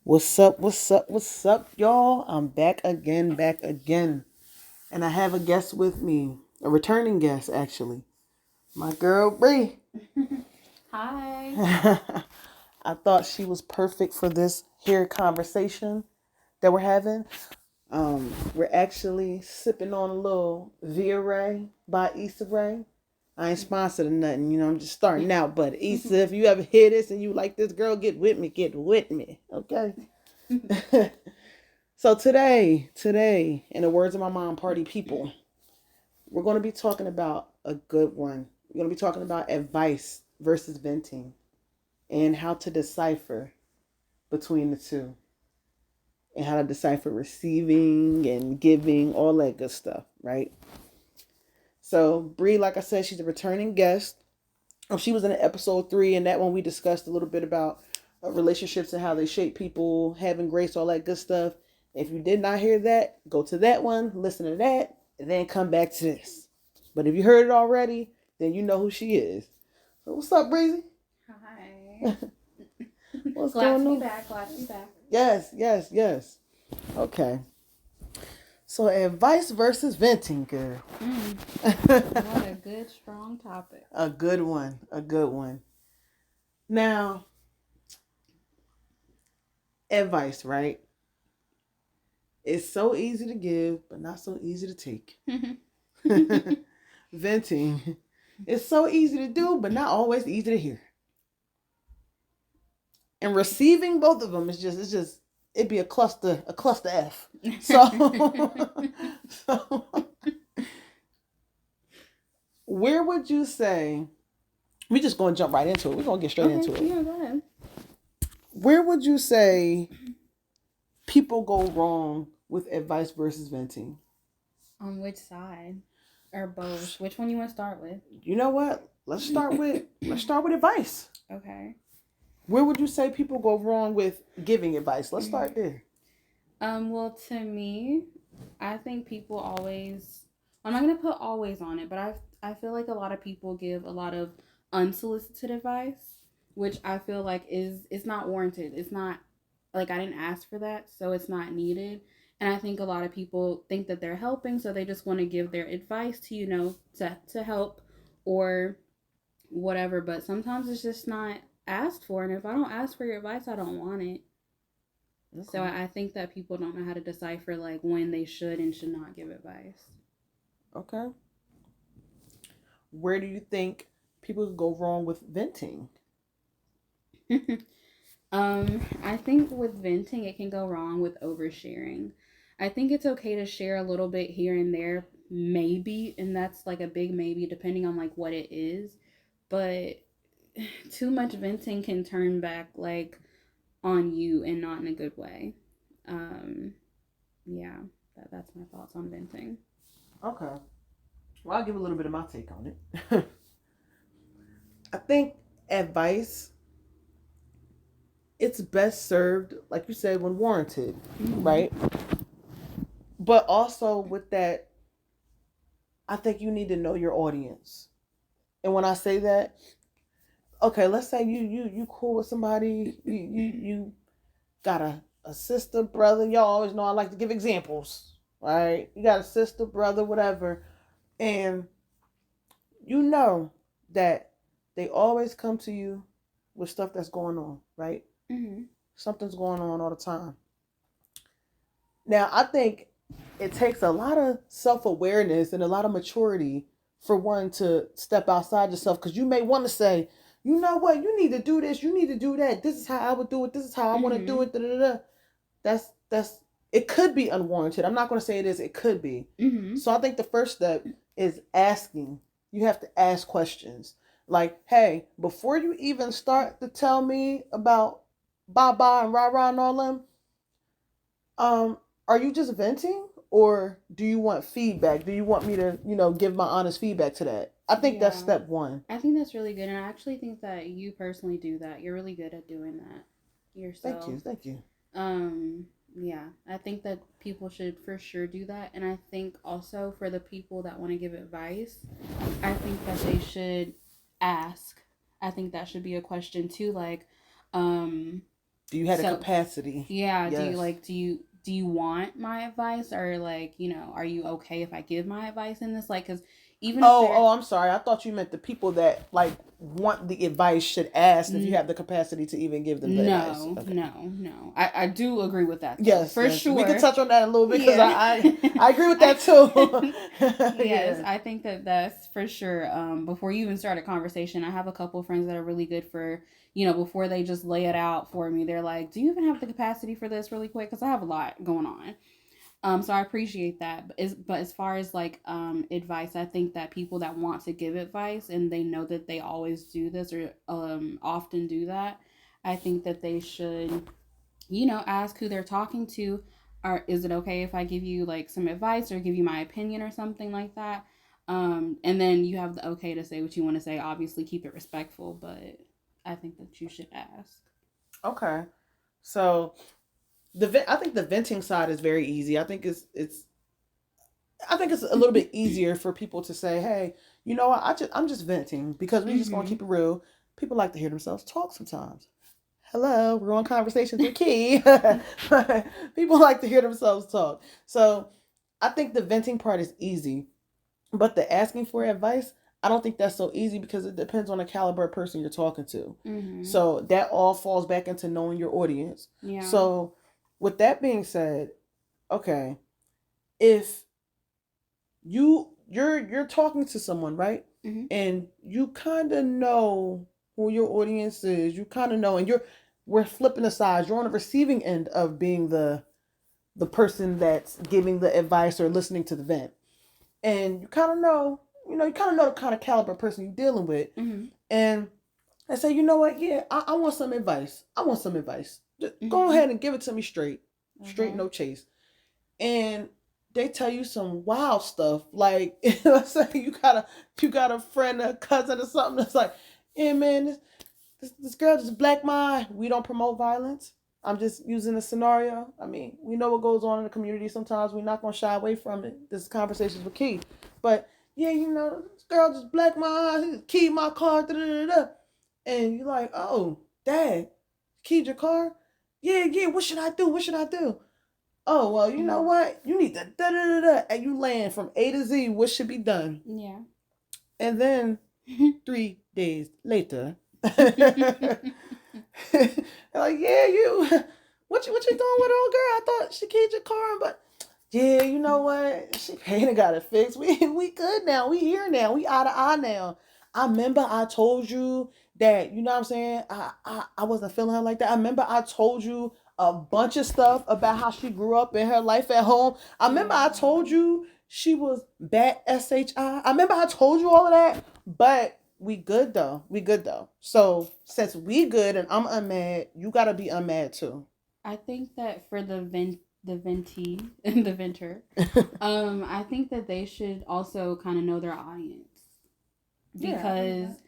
What's up? What's up? What's up, y'all? I'm back again, back again. And I have a guest with me, a returning guest, actually. My girl, Bree. Hi. I thought she was perfect for this here conversation that we're having. We're actually sipping on a little Via Ray by Issa Rae. I ain't sponsored or nothing, I'm just starting out. But Issa, if you ever hear this and you like this girl, get with me, okay? So today, in the words of my mom, party people, we're going to be talking about a good one. We're going to be talking about advice versus venting and how to decipher between the two and how to decipher receiving and giving, all that good stuff, right? So Bree, like I said, she's a returning guest. She was in episode 3, and that one we discussed a little bit about relationships and how they shape people, having grace, all that good stuff. If you did not hear that, go to that one, listen to that, and then come back to this. But if you heard it already, then you know who she is. So what's up, Breezy? Hi. What's Glad going to on? be back. Glad to be back. Yes. Okay. So advice versus venting, girl. What a good, strong topic. A good one. Now, advice, right? It's so easy to give, but not so easy to take. Venting. It's so easy to do, but not always easy to hear. And receiving both of them it'd be a cluster F. So where would you say, we just gonna jump right into it. We're gonna get straight into it. Yeah, go ahead. Where would you say people go wrong with advice versus venting? On which side? Or both? Which one you want to start with? You know what? Let's start with advice. Okay. Where would you say people go wrong with giving advice? Let's start there. Well, to me, I think people always, I'm not going to put always on it, but I feel like a lot of people give a lot of unsolicited advice, which I feel like it's not warranted. It's not, like, I didn't ask for that, so it's not needed. And I think a lot of people think that they're helping, so they just want to give their advice to, to help or whatever. But sometimes it's just not asked for. And if I don't ask for your advice, I don't want it. Okay. So I think that people don't know how to decipher like when they should and should not give advice. Okay. Where do you think people go wrong with venting? I think with venting it can go wrong with oversharing. I think it's okay to share a little bit here and there, maybe, and that's like a big maybe depending on like what it is. But too much venting can turn back like on you and not in a good way. Um, yeah, that's my thoughts on venting. Okay. Well, I'll give a little bit of my take on it. I think advice, it's best served, like you said, when warranted, right? But also with that, I think you need to know your audience. And when I say that, okay, let's say you cool with somebody, you got a sister, brother. Y'all always know I like to give examples, right? You got a sister, brother, whatever, and you know that they always come to you with stuff that's going on, right? Mm-hmm. Something's going on all the time. Now, I think it takes a lot of self awareness and a lot of maturity for one to step outside yourself, because you may want to say, you know what, you need to do this, you need to do that. This is how I would do it. This is how I want to do it. Da, da, da. That's it could be unwarranted. I'm not going to say it is. It could be. Mm-hmm. So I think the first step is asking. You have to ask questions like, hey, before you even start to tell me about Baba and Rara and all them, are you just venting, or do you want feedback? Do you want me to, give my honest feedback to that? I think that's step one. I think that's really good, and I actually think that you personally do that. You're really good at doing that yourself. Thank you. Yeah, I think that people should for sure do that, and I think also for the people that want to give advice, I think that they should ask. I think that should be a question too, like, Do you have the So capacity? yeah, Yes. do you want my advice, or like, are you okay if I give my advice in this? Like, because even if they're I'm sorry. I thought you meant the people that like want the advice should ask if you n- have the capacity to even give them the advice. no, Okay. no, no. I do agree with that though, Yes, for yes. We could sure. touch on that a little bit because Yeah. I agree with that too. I, yes, Yeah. I think that that's for sure. Before you even start a conversation, I have a couple of friends that are really good for, before they just lay it out for me, they're like, do you even have the capacity for this really quick? Because I have a lot going on. So I appreciate that. But as far as like advice, I think that people that want to give advice and they know that they always do this or often do that, I think that they should, ask who they're talking to. Or is it okay if I give you like some advice or give you my opinion or something like that? And then you have the okay to say what you want to say. Obviously, keep it respectful, but I think that you should ask. Okay. So I think the venting side is very easy. I think it's a little bit easier for people to say, "Hey, you know what? I'm just venting because we just gonna Mm-hmm. keep it real." People like to hear themselves talk sometimes. Hello, we're on Conversations with Key. People like to hear themselves talk. So I think the venting part is easy, but the asking for advice, I don't think that's so easy because it depends on the caliber of person you're talking to. Mm-hmm. So that all falls back into knowing your audience. Yeah. So with that being said, okay, if you're talking to someone, right? Mm-hmm. And you kind of know who your audience is. You kind of know, and we're flipping the sides. You're on the receiving end of being the person that's giving the advice or listening to the vent, and you kind of know, you kind of know the kind of caliber person you're dealing with, Mm-hmm. and I say, you know what? Yeah, I want some advice. I want some advice. Just go Mm-hmm. ahead and give it to me straight, straight, Okay. no chase. And they tell you some wild stuff. Like, let's say you got a friend, a cousin, or something that's like, yeah, man, this girl just black my eye. We don't promote violence. I'm just using a scenario. I mean, we know what goes on in the community. Sometimes we're not gonna shy away from it. This conversation's with Key, but yeah, this girl just black my eye. Keyed my car. Da, da, da, da. And you're like, oh, Dad, keyed your car? Yeah, yeah. What should I do? What should I do? Oh, well, you know Mm-hmm. what? You need to da da da da, and you land from A to Z. What should be done? Yeah. And then 3 days later, like, yeah, what you doing with old girl? I thought she keyed your car, but yeah, you know what? She paid and got it fixed. We good now. We here now. We eye to eye now. I remember I told you that, you know what I'm saying? I wasn't feeling her like that. I remember I told you a bunch of stuff about how she grew up in her life at home. I remember I told Yeah. you she was bad SHI. I remember I told you all of that. But we good though. We good though. So since we good and I'm unmad, you gotta be unmad too. I think that for the ventee and the venter, I think that they should also kind of know their audience, Yeah, I believe because that.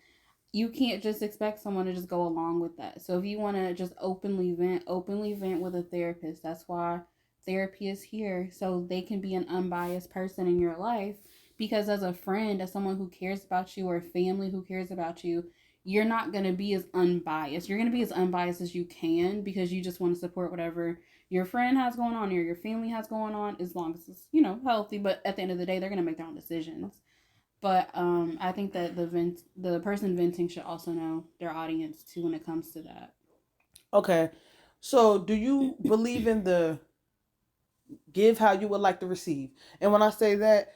you can't just expect someone to just go along with that. So if you want to just openly vent with a therapist. That's why therapy is here, so they can be an unbiased person in your life. Because as a friend, as someone who cares about you, or family who cares about you, you're not going to be as unbiased. You're going to be as unbiased as you can, because you just want to support whatever your friend has going on or your family has going on, as long as it's, healthy. But at the end of the day, they're going to make their own decisions. But I think that the person venting should also know their audience too when it comes to that. Okay. So do you believe in the give how you would like to receive? And when I say that,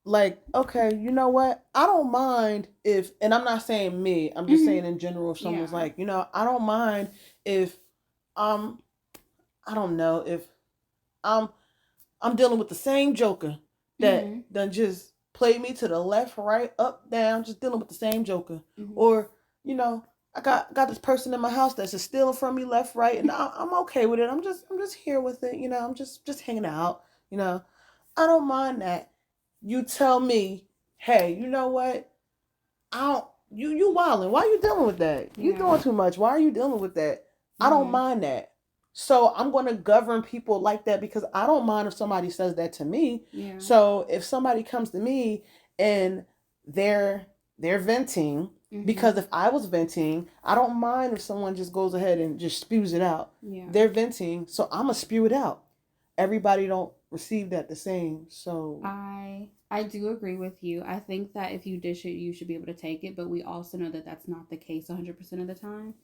like, okay, you know what? I don't mind if, and I'm not saying me, I'm just Mm-hmm. saying in general, if someone's Yeah. like, I don't mind if um I don't know if I'm I'm dealing with the same joker that Mm-hmm. done just played me to the left, right, up, down, just dealing with the same joker. Mm-hmm. Or, you know, I got this person in my house that's just stealing from me left, right, and I'm okay with it. I'm just here with it, I'm just hanging out, you know. I don't mind that. You tell me, hey, you know what? I don't you wilding. Why are you dealing with that? You Yeah. doing too much. Why are you dealing with that? I don't Mm-hmm. mind that. So I'm gonna govern people like that because I don't mind if somebody says that to me. Yeah. So if somebody comes to me and they're venting Because Mm-hmm. if I was venting, I don't mind if someone just goes ahead and just spews it out. Yeah. They're venting, so I'm gonna spew it out. Everybody don't receive that the same. So I do agree with you. I think that if you dish it, you should be able to take it, but we also know that that's not the case 100% of the time.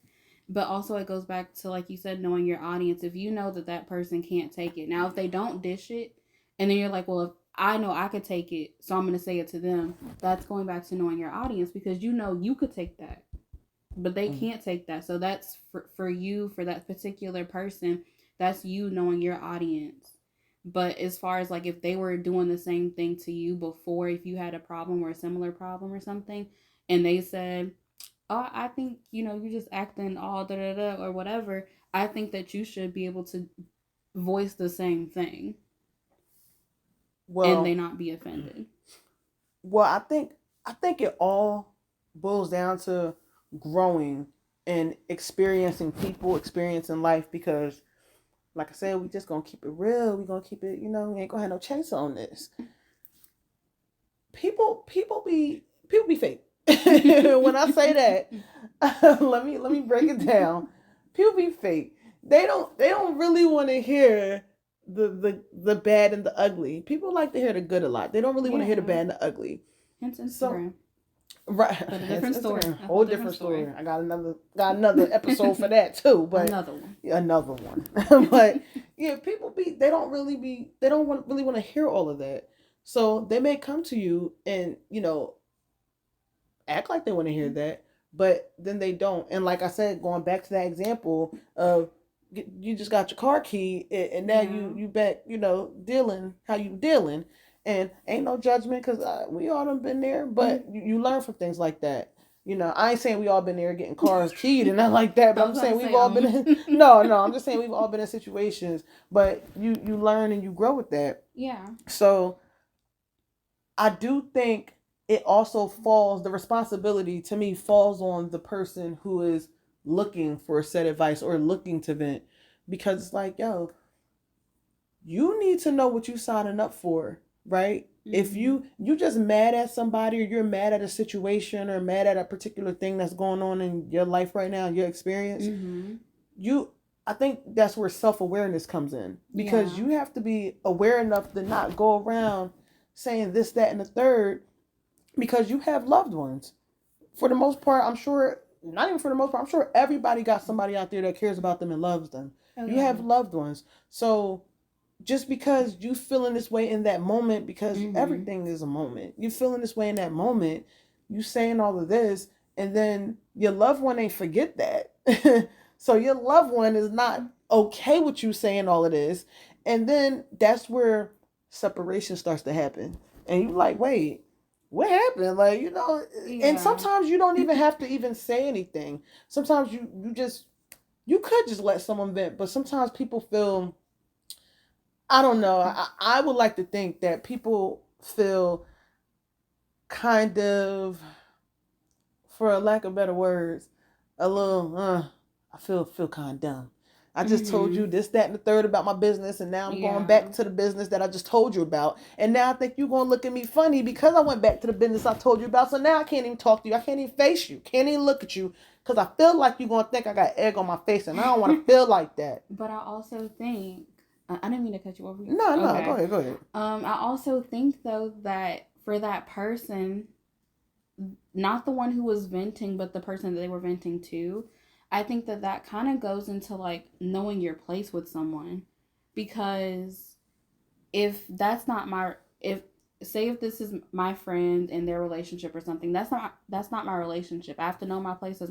But also, it goes back to, like you said, knowing your audience. If you know that that person can't take it, now if they don't dish it, and then you're like, well, if I know I could take it, so I'm going to say it to them, that's going back to knowing your audience, because you know you could take that, but they can't take that. So that's for you, for that particular person, that's you knowing your audience. But as far as like if they were doing the same thing to you before, if you had a problem or a similar problem or something, and they said, oh, I think, you're just acting all da da da or whatever, I think that you should be able to voice the same thing and they well, not be offended. I think it all boils down to growing and experiencing people, experiencing life. Because, like I said, we just gonna keep it real. We gonna keep it. We ain't gonna have no chase on this. People be fake. When I say that, let me break it down. People be fake. They don't really want to hear the bad and the ugly. People like to hear the good a lot. They don't really want to hear the Yeah. bad and the ugly. Hence So Instagram. right, But a it's different story. Instagram, A whole whole different different story. story. I got another episode for that too, but Another one. another one. But yeah, people they don't really want to hear all of that. So they may come to you and act like they want to hear that, but then they don't. And like I said, going back to that example of you just got your car key and now Yeah. you back dealing how you dealing, and ain't no judgment because we all done been there, but you learn from things like that. I ain't saying we all been there getting cars keyed and nothing like that, but I I'm was just about saying to we've say, all been in, no, I'm just saying we've all been in situations, but you learn and you grow with that. yeah. So I do think it also falls, the responsibility to me falls on the person who is looking for said advice or looking to vent, because it's like, yo, you need to know what you signing up for, right? If Mm-hmm. you just mad at somebody, or you're mad at a situation, or mad at a particular thing that's going on in your life right now, your experience, Mm-hmm. you I think that's where self-awareness comes in, because Yeah. you have to be aware enough to not go around saying this, that, and the third, because you have loved ones. For the most part, I'm sure, not even for the most part, I'm sure everybody got somebody out there that cares about them and loves them. Oh You yeah. have loved ones. So just because you feeling this way in that moment, because Mm-hmm. everything is a moment, you feeling this way in that moment, you saying all of this, and then your loved one ain't forget that. So your loved one is not okay with you saying all of this, and then that's where separation starts to happen, and you like, wait, what happened? Like, and Yeah. sometimes you don't even have to even say anything. Sometimes you could just let someone vent, but sometimes people feel, I don't know. I would like to think that people feel kind of, for a lack of better words, a little, I feel kind of dumb. I just told Mm-hmm. you this, that, and the third about my business, and now I'm going Yeah. back to the business that I just told you about. And now I think you're going to look at me funny because I went back to the business I told you about. So now I can't even talk to you. I can't even face you. Can't even look at you because I feel like you're going to think I got egg on my face, and I don't want to feel like that. But I also think I didn't mean to cut you over. No, go Okay. ahead, go ahead. I also think though that for that person, not the one who was venting, but the person that they were venting to, I think that that kind of goes into like knowing your place with someone, because if that's not my if say if this is my friend and their relationship or something, that's not my relationship. I have to know my place as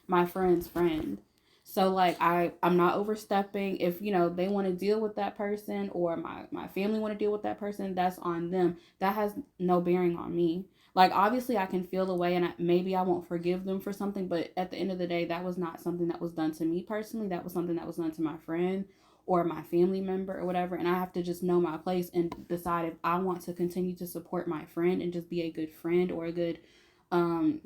my friend's friend. So like I'm not overstepping. If they want to deal with that person, or my family want to deal with that person, that's on them. That has no bearing on me. Like obviously I can feel the way, and maybe I won't forgive them for something, but at the end of the day, that was not something that was done to me personally. That was something that was done to my friend or my family member or whatever, and I have to just know my place and decide if I want to continue to support my friend and just be a good friend or a good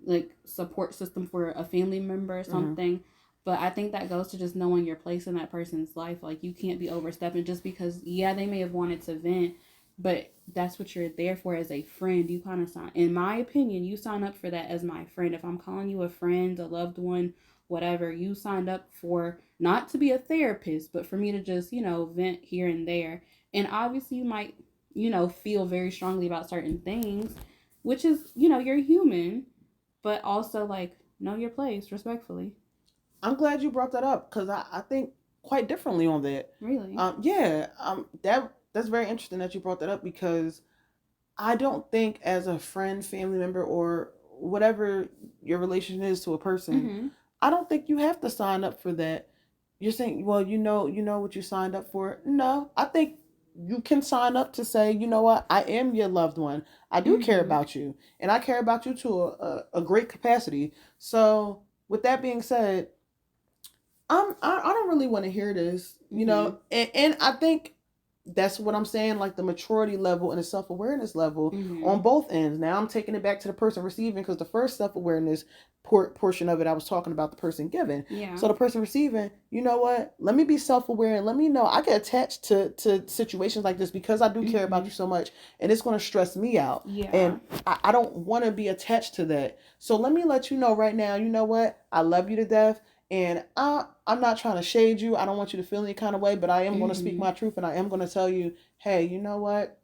like support system for a family member or Mm-hmm. something. But I think that goes to just knowing your place in that person's life. Like you can't be overstepping just because, yeah, they may have wanted to vent, but that's what you're there for as a friend. You kind of sign, in my opinion, you sign up for that as my friend. If I'm calling you a friend, a loved one, whatever, you signed up for not to be a therapist, but for me to just, vent here and there. And obviously, you might, feel very strongly about certain things, which is, you're human, but also like know your place respectfully. I'm glad you brought that up because I think quite differently on that. Really? Yeah, that's very interesting that you brought that up because I don't think as a friend, family member, or whatever your relation is to a person, Mm-hmm. I don't think you have to sign up for that. You're saying, well, you know what you signed up for. No, I think you can sign up to say, you know what, I am your loved one. I do care Mm-hmm. about you, and I care about you to a great capacity. So, with that being said, I don't really want to hear this, Mm-hmm. and I think that's what I'm saying, like the maturity level and the self awareness level Mm-hmm. on both ends. Now I'm taking it back to the person receiving because the first self awareness portion of it, I was talking about the person giving. Yeah. So the person receiving, you know what? Let me be self aware and let me know I get attached to situations like this because I do care about Mm-hmm. you so much, and it's going to stress me out, Yeah. and I don't want to be attached to that. So let me let you know right now. You know what? I love you to death. And I'm not trying to shade you. I don't want you to feel any kind of way, but I am going to speak Mm-hmm. my truth and I am going to tell you, hey, you know what?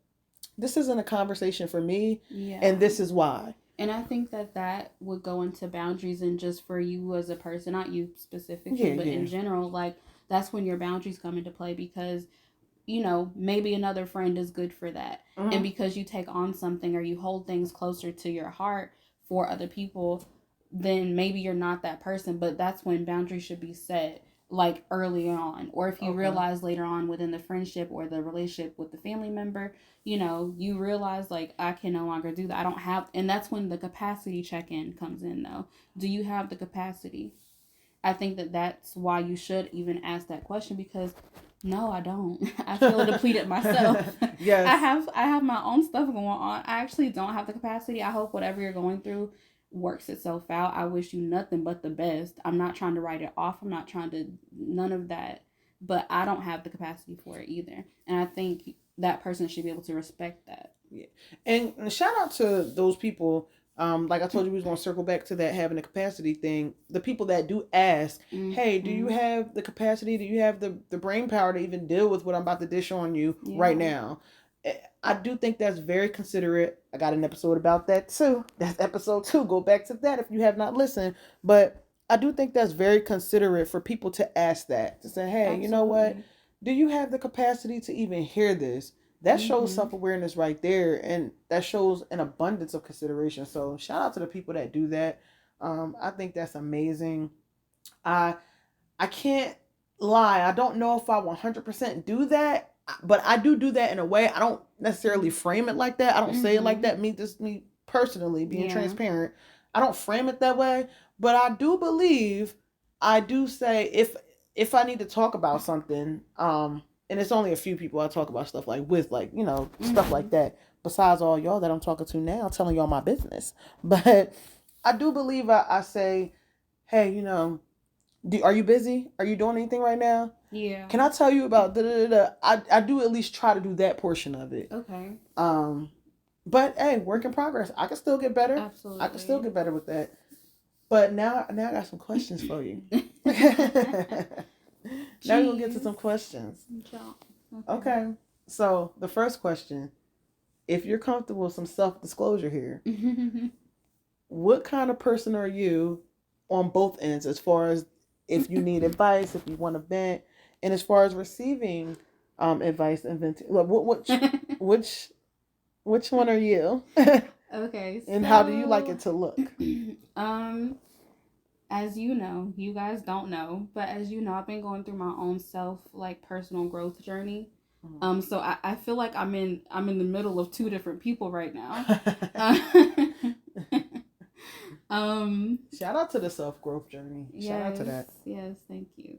This isn't a conversation for me, and Yeah. this is why. And I think that that would go into boundaries and just for you as a person, not you specifically, Yeah, but in yeah. general, like that's when your boundaries come into play because, maybe another friend is good for that. And Mm-hmm. because you take on something or you hold things closer to your heart for other people, then maybe you're not that person. But that's when boundaries should be set like early on. Or if you Okay. realize later on within the friendship or the relationship with the family member, you realize like I can no longer do that. I don't have, and that's when the capacity check in comes in though. Do you have the capacity? I think that that's why you should even ask that question because no, I don't. I feel depleted myself. I Yes. have I have my own stuff going on. I actually don't have the capacity. I hope whatever you're going through works itself out. I wish you nothing but the best. I'm not trying to write it off. I'm not trying to none of that. But I don't have the capacity for it either. And I think that person should be able to respect that. Yeah. And shout out to those people. Like I told you, we was gonna circle back to that having the capacity thing. The people that do ask, hey, do you Mm-hmm. have the capacity? Do you have the brain power to even deal with what I'm about to dish on you right Yeah. now? I do think that's very considerate. I got an episode about that too. That's episode 2. Go back to that if you have not listened. But I do think that's very considerate for people to ask that. To say, hey, you know what? Absolutely. Do you have the capacity to even hear this? That shows Mm-hmm. self awareness right there, and that shows an abundance of consideration. So shout out to the people that do that. I think that's amazing. I I can't lie. I don't know if I 100% do that, but I do that in a way. I don't necessarily frame it like that. I don't say it like Mm-hmm. that. Me personally being Yeah. transparent. I don't frame it that way, but I do believe I do say if I need to talk about something, and it's only a few people I talk about stuff like with, like, stuff Mm-hmm. like that. Besides all y'all that I'm talking to now, telling y'all my business, but I do believe I say, hey, are you busy? Are you doing anything right now? Yeah. Can I tell you about da da da? I do at least try to do that portion of it. Okay. Um, but hey, work in progress. I can still get better. I can still Absolutely. get better with that. But now I got some questions for you. Now we're gonna get to Jeez. some questions. Jump. Okay. Okay. So the first question, if you're comfortable with some self disclosure here, what kind of person are you on both ends as far as if you need advice, if you want to vent, and as far as receiving advice and venting? Like, which which one are you? Okay, And how do you like so it to look? um as you know, you guys don't know, but as you know, I've been going through my own self like personal growth journey. So I feel like I'm in the middle of two different people right now. Uh, um Shout out to the self growth journey. Shout out to yes, that. yes, thank you.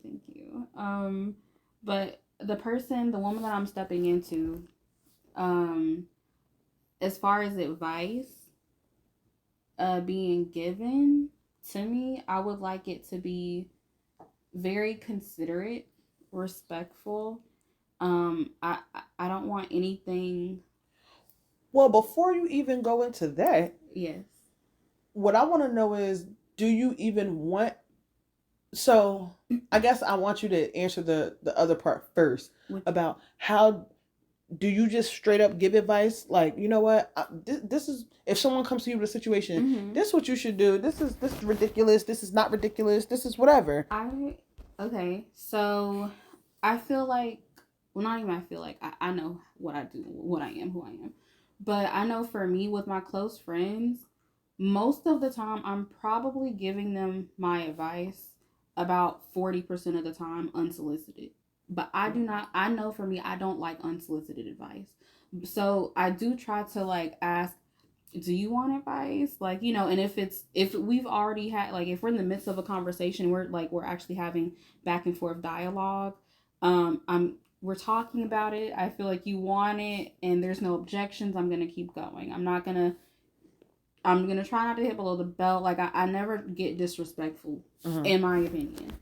But the woman that I'm stepping into, um, as far as advice, being given to me, I would like it to be very considerate, respectful. I don't want anything Well, before you even go into that, Yes. what I want to know is, do you even want? So, I guess I want you to answer the other part first Which, about how do you just straight up give advice like, you know what, this is, if someone comes to you with a situation, mm-hmm. this is what you should do, this is ridiculous, this is not ridiculous, this is whatever. I okay. So I feel like, well, not even I feel like, I know what I do, what I am, who I am. But I know for me with my close friends, most of the time I'm probably giving them my advice about 40% of the time unsolicited. But I do not, I know for me, I don't like unsolicited advice. So I do try to like ask, do you want advice, like, you know, and if we've already had, like, if we're in the midst of a conversation, we're actually having back and forth dialogue, I'm we're talking about it, I feel like you want it and there's no objections, I'm gonna keep going. I'm gonna try not to hit below the belt. Like, I never get disrespectful, in my opinion,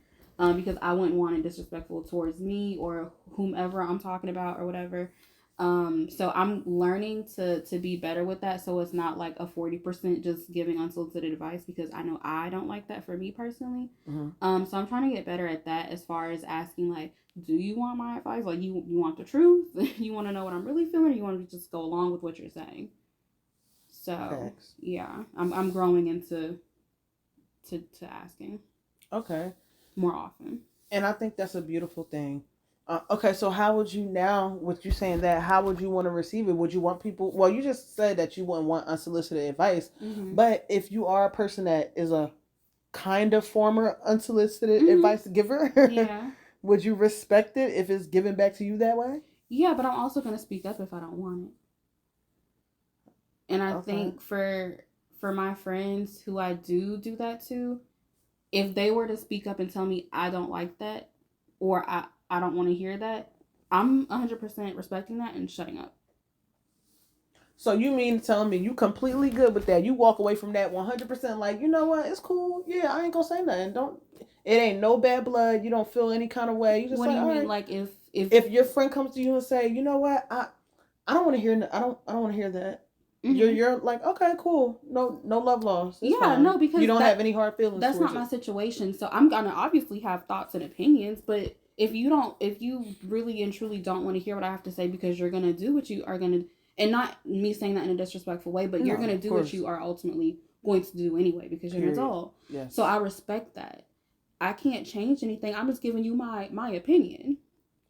because I wouldn't want it disrespectful towards me or whomever I'm talking about or whatever. So I'm learning to be better with that. So it's not like a 40% just giving unsolicited advice, because I know I don't like that for me personally. So I'm trying to get better at that, as far as asking, like, do you want my advice? Like, you want the truth? You want to know what I'm really feeling, or you want to just go along with what you're saying? So Facts. yeah, I'm growing into to asking Okay. more often. And I think that's a beautiful thing. Okay, so how would you now, with you saying that, how would you want to receive it? Would you want people, well, you just said that you wouldn't want unsolicited advice, Mm-hmm. but if you are a person that is a kind of former unsolicited Mm-hmm. advice giver, Yeah. would you respect it if it's given back to you that way? Yeah, but I'm also gonna speak up if I don't want it. And I Okay. think for my friends who I do that to, if they were to speak up and tell me I don't like that, or I don't want to hear that, I'm 100% respecting that and shutting up. So you mean telling me you completely good with that? You walk away from that 100%, like, you know what, it's cool. Yeah, I ain't gonna say nothing. Don't. It ain't no bad blood. You don't feel any kind of way. You just What do like, you all mean? right. Like, if If your friend comes to you and say, you know what, I don't want to hear. I don't want to hear that. mm-hmm. You're like, okay, cool. No love lost. It's Yeah, fine. no, You because don't have any hard feelings that's towards not my it. situation. So I'm gonna obviously have thoughts and opinions, but if you really and truly don't want to hear what I have to say, because you're gonna do what you are gonna, and not me saying that in a disrespectful way, but No, you're gonna of do what course. you are ultimately going to do anyway, because you're an Period. adult. So Yes. I respect that. I can't change anything. I'm just giving you my opinion.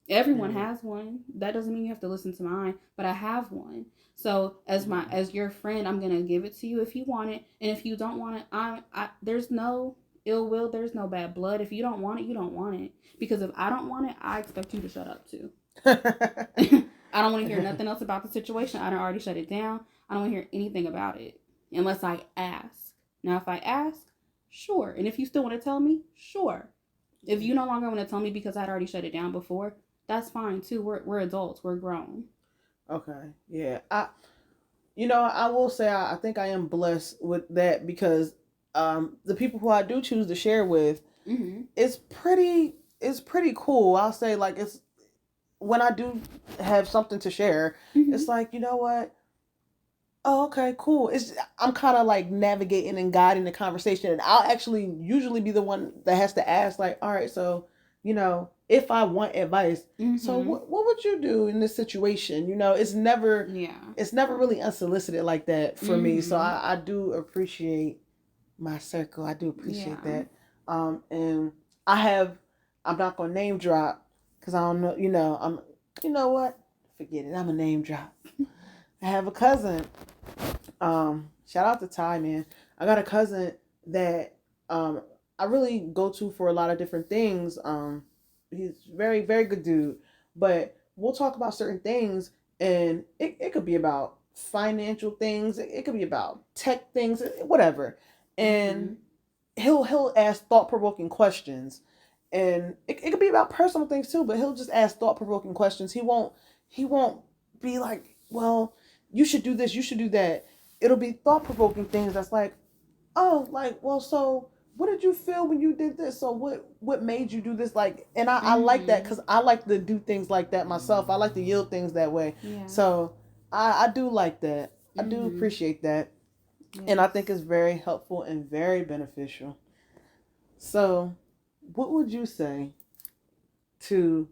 Everyone Period. has one. That doesn't mean you have to listen to mine, but I have one. So as your friend, I'm gonna give it to you if you want it, and if you don't want it, I there's no ill will, there's no bad blood. If you don't want it, you don't want it. Because if I don't want it, I expect you to shut up too. I don't want to hear nothing else about the situation. I don't already shut it down. I don't want to hear anything about it unless I ask. Now, if I ask, sure. And if you still want to tell me, sure. If you no longer want to tell me because I'd already shut it down before, that's fine too. We're adults. We're grown. Okay. Yeah. I will say I think I am blessed with that because the people who I do choose to share with, Mm-hmm. it's pretty cool. I'll say, like, it's when I do have something to share, Mm-hmm. it's like, you know what? Oh, okay, cool. It's I'm kind of like navigating and guiding the conversation, and I'll actually usually be the one that has to ask, like, all right, so, if I want advice, so Mm-hmm. what would you do in this situation? Yeah. It's never really unsolicited like that for me. So Mm-hmm. I do appreciate my circle. I do appreciate Yeah. that. And I have, I'm not gonna name drop because I don't know. You know what? Forget it. I'm a name drop. I have a cousin. Shout out to Ty, man. I got a cousin that I really go to for a lot of different things. He's very, very good dude. But we'll talk about certain things, and it could be about financial things. It could be about tech things, whatever. Mm-hmm. And he'll ask thought provoking questions, and it could be about personal things too. But he'll just ask thought provoking questions. He won't be like, well, you should do this, you should do that. It'll be thought provoking things that's like, oh, like, well, so what did you feel when you did this? So what made you do this? Like, and I like that Mm-hmm. because I like to do things like that myself. I like to yield things that way. Yeah. So I do like that. I do Mm-hmm. appreciate that. And I think Yes. it's very helpful and very beneficial. So, what would you say to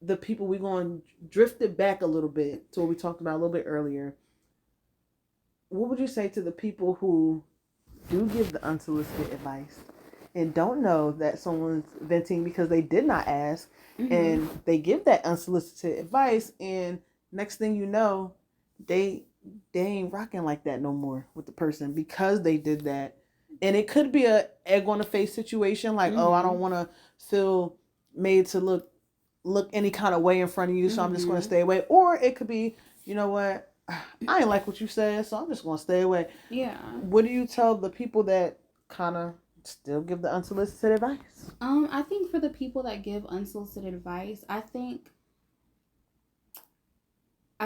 the people? We're going to drift it back a little bit to what we talked about a little bit earlier. What would you say to the people who do give the unsolicited advice and don't know that someone's venting because they did not ask, Mm-hmm. and they give that unsolicited advice, and next thing you know, they they ain't rocking like that no more with the person because they did that. And it could be a egg on the face situation, like, oh, I Mm-hmm. don't want to feel made to look any kind of way in front of you, so I'm just going to Mm-hmm. stay away. Or it could be, you know what, I ain't like what you said, so I'm just going to stay away. Yeah. What do you tell the people that kind of still give the unsolicited advice? I think for the people that give unsolicited advice, I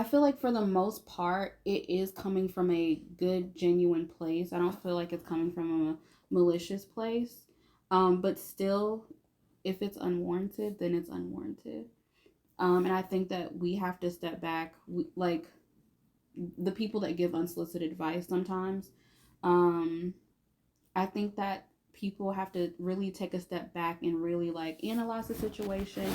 feel like for the most part, it is coming from a good, genuine place. I don't feel like it's coming from a malicious place. But still, if it's unwarranted, then it's unwarranted. And I think that we have to step back. Like the people that give unsolicited advice sometimes, um, I think that people have to really take a step back and really like analyze the situation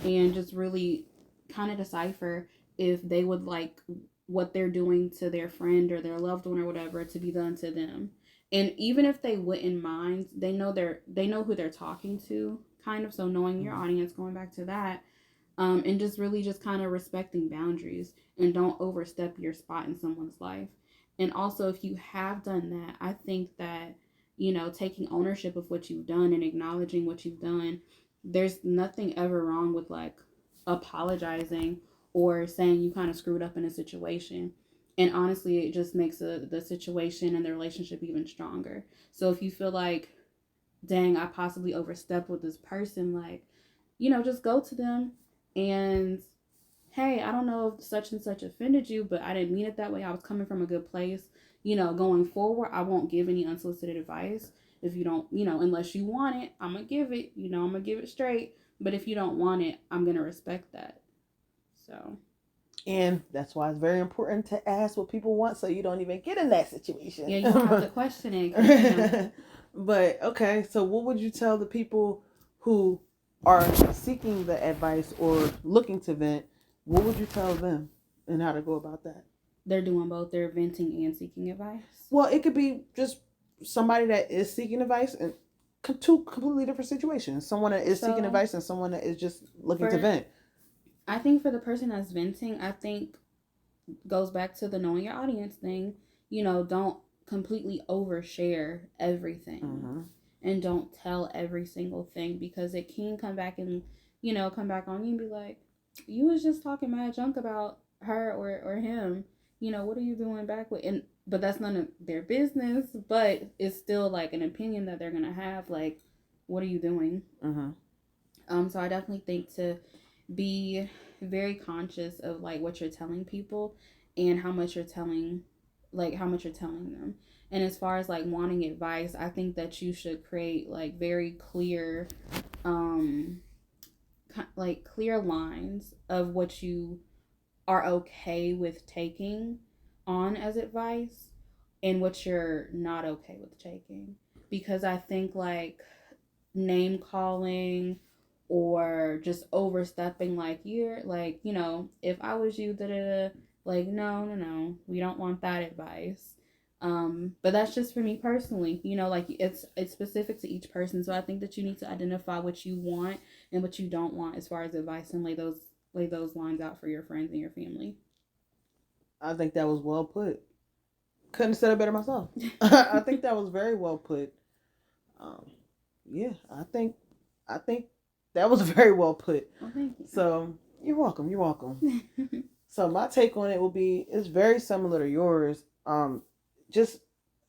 and just really kind of decipher if they would like what they're doing to their friend or their loved one or whatever to be done to them. And even if they wouldn't mind, they know who they're talking to, kind of. So knowing your audience, going back to that, and just really just kind of respecting boundaries and don't overstep your spot in someone's life. And also, if you have done that, I think that, taking ownership of what you've done and acknowledging what you've done, there's nothing ever wrong with like apologizing or saying you kind of screwed up in a situation. And honestly, it just makes the situation and the relationship even stronger. So if you feel like, dang, I possibly overstepped with this person, like, just go to them and, hey, I don't know if such and such offended you, but I didn't mean it that way. I was coming from a good place. Going forward, I won't give any unsolicited advice. If you don't, unless you want it, I'm going to give it. I'm going to give it straight. But if you don't want it, I'm going to respect that. So, And that's why it's very important to ask what people want so you don't even get in that yeah, situation. you don't have to question it because, But okay, so what would you tell the people who are seeking the advice or looking to vent? What would you tell them and how to go about that? they're doing both. They're venting and seeking advice. Well, it could be just somebody that is seeking advice and two completely different situations. Someone that is seeking So, advice and someone that is just looking to for, vent. I think for the person that's venting, I think goes back to the knowing your audience thing. Don't completely overshare everything Mm-hmm. and don't tell every single thing because it can come back and, come back on you and be like, you was just talking mad junk about her or him. What are you doing back with? And but that's none of their business, but it's still like an opinion that they're gonna have. Like, what are you doing? Mm-hmm. So I definitely think to be very conscious of like what you're telling people and how much you're telling them. And as far as like wanting advice, I think that you should create like very clear um like clear lines of what you are okay with taking on as advice and what you're not okay with taking, because I think like name calling or just overstepping, like you're like, if I was you, da da da, like no, no, no, we don't want that advice. But that's just for me personally, like it's specific to each person. So I think that you need to identify what you want and what you don't want as far as advice and lay those lines out for your friends and your family. I think that was well put. Couldn't have said it better myself. I think that was very well put. Um, yeah, I think that was very well put. Well, thank So you're welcome. You're welcome. you. So my take on it will be it's very similar to yours. Just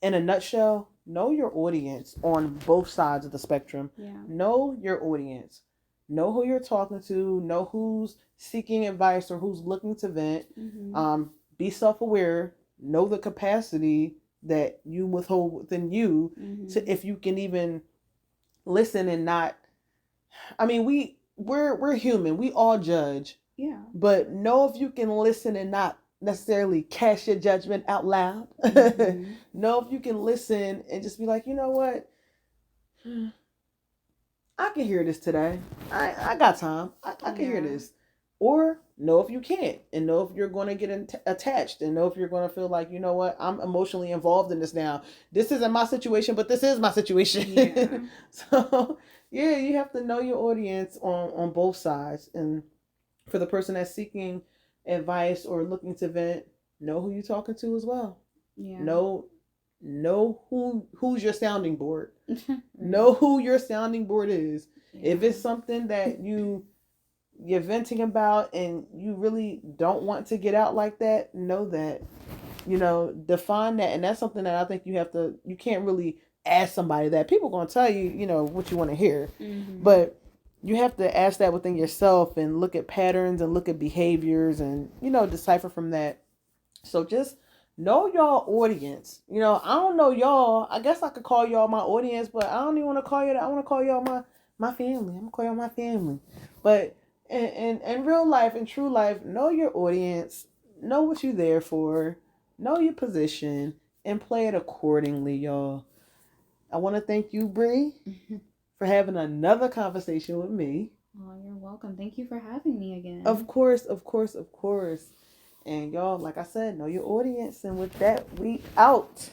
in a nutshell, know your audience on both sides of the spectrum. Yeah. Know your audience. Know who you're talking to. Know who's seeking advice or who's looking to vent. Mm-hmm. Be self-aware. Know the capacity that you withhold within you Mm-hmm. to if you can even listen and not. I mean, we're human. We all judge. Yeah. But know if you can listen and not necessarily cast your judgment out loud. Mm-hmm. Know if you can listen and just be like, you know what? I can hear this today. I got time. I can hear Yeah. this. Or know if you can't, and know if you're going to get attached, and know if you're going to feel like, you know what, I'm emotionally involved in this now. This isn't my situation, but this is my situation. Yeah. So, yeah, you have to know your audience on both sides. And for the person that's seeking advice or looking to vent, know who you're talking to as well. Yeah. Know who's your sounding board. Right. Know who your sounding board is. Yeah. If it's something that you're venting about and you really don't want to get out like that, know that. Define that. And that's something that I think you can't really ask somebody that. People gonna tell you, what you want to hear. Mm-hmm. But you have to ask that within yourself and look at patterns and look at behaviors and, decipher from that. So just know y'all audience. I don't know y'all. I guess I could call y'all my audience, but I don't even want to call you that. I want to call y'all my family. I'm gonna call y'all my family. But in real life, in true life, know your audience. Know what you're there for. Know your position and play it accordingly, y'all. I want to thank you, Bree, for having another conversation with me. Oh, you're welcome. Thank you for having me again. Of course, of course, of course. And y'all, like I said, know your audience. And with that, we out.